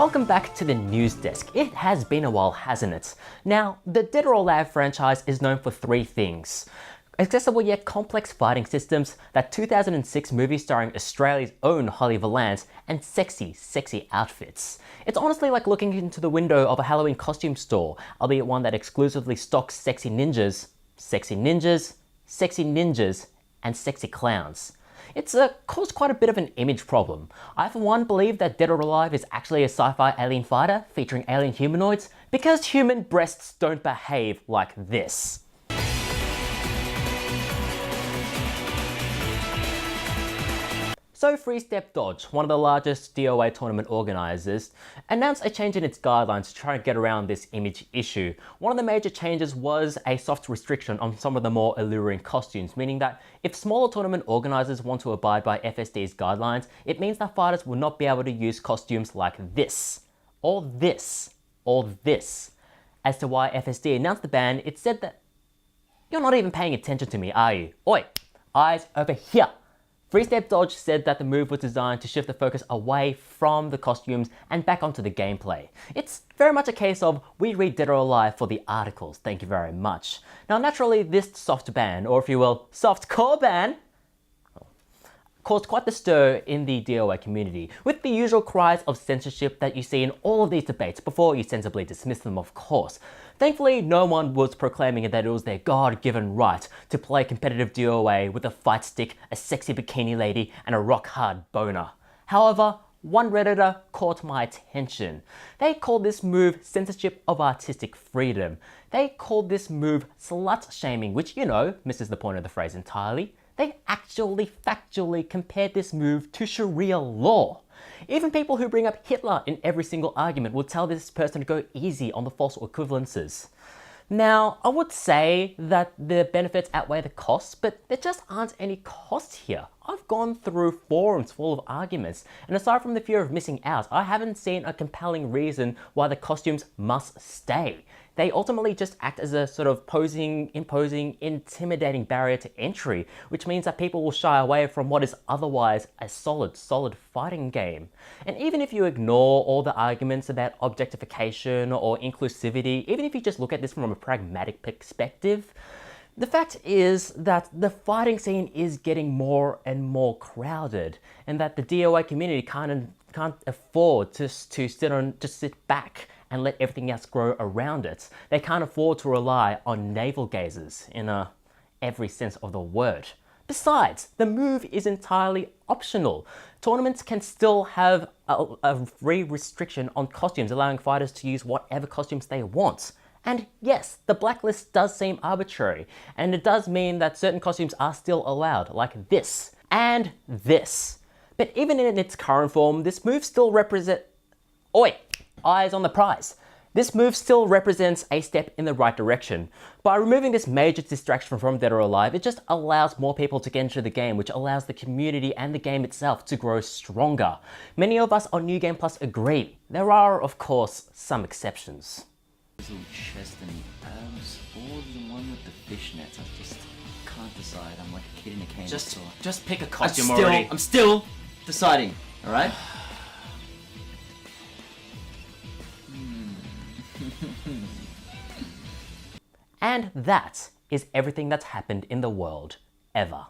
Welcome back to the news desk. It has been a while, hasn't it? Now, the Dead or Alive franchise is known for three things. Accessible yet complex fighting systems, that 2006 movie starring Australia's own Holly Valance, and sexy outfits. It's honestly like looking into the window of a Halloween costume store, albeit one that exclusively stocks sexy ninjas, and sexy clowns. It's caused quite a bit of an image problem. I for one believe that Dead or Alive is actually a sci-fi alien fighter featuring alien humanoids because human breasts don't behave like this. So Free Step Dodge, one of the largest DOA tournament organisers, announced a change in its guidelines to try and get around this image issue. One of the major changes was a soft restriction on some of the more alluring costumes, meaning that if smaller tournament organisers want to abide by FSD's guidelines, it means that fighters will not be able to use costumes like this, or this, or this. As to why FSD announced the ban, it said that, "You're not even paying attention to me, are you? Oi, eyes over here." Free Step Dodge said that the move was designed to shift the focus away from the costumes and back onto the gameplay. It's very much a case of, we read Dead or Alive for the articles, thank you very much. Now naturally this soft ban, or if you will, soft core ban, caused quite the stir in the DOA community, with the usual cries of censorship that you see in all of these debates before you sensibly dismiss them, of course. Thankfully, no one was proclaiming that it was their God-given right to play competitive DOA with a fight stick, a sexy bikini lady, and a rock-hard boner. However, one Redditor caught my attention. They called this move censorship of artistic freedom. They called this move slut-shaming, which, you know, misses the point of the phrase entirely. They actually factually compared this move to Sharia law. Even people who bring up Hitler in every single argument will tell this person to go easy on the false equivalences. Now, I would say that the benefits outweigh the costs, but there just aren't any costs here. I've gone through forums full of arguments, and aside from the fear of missing out, I haven't seen a compelling reason why the costumes must stay. They ultimately just act as a sort of imposing, intimidating barrier to entry, which means that people will shy away from what is otherwise a solid fighting game. And even if you ignore all the arguments about objectification or inclusivity, even if you just look at this from a pragmatic perspective, the fact is that the fighting scene is getting more and more crowded, and that the DOA community can't afford to sit back and let everything else grow around it. They can't afford to rely on navel gazers in every sense of the word. Besides, the move is entirely optional. Tournaments can still have a free restriction on costumes, allowing fighters to use whatever costumes they want. And yes, the blacklist does seem arbitrary, and it does mean that certain costumes are still allowed, like this and this. But even in its current form, this move still eyes on the prize. This move still represents a step in the right direction. By removing this major distraction from Dead or Alive, it just allows more people to get into the game, which allows the community and the game itself to grow stronger. Many of us on New Game Plus agree. There are, of course, some exceptions. His little chest and abs, or the one with the fishnets. I just can't decide. I'm like a kid in a candy store. Just pick a costume already. I'm still deciding, alright? And that is everything that's happened in the world, ever.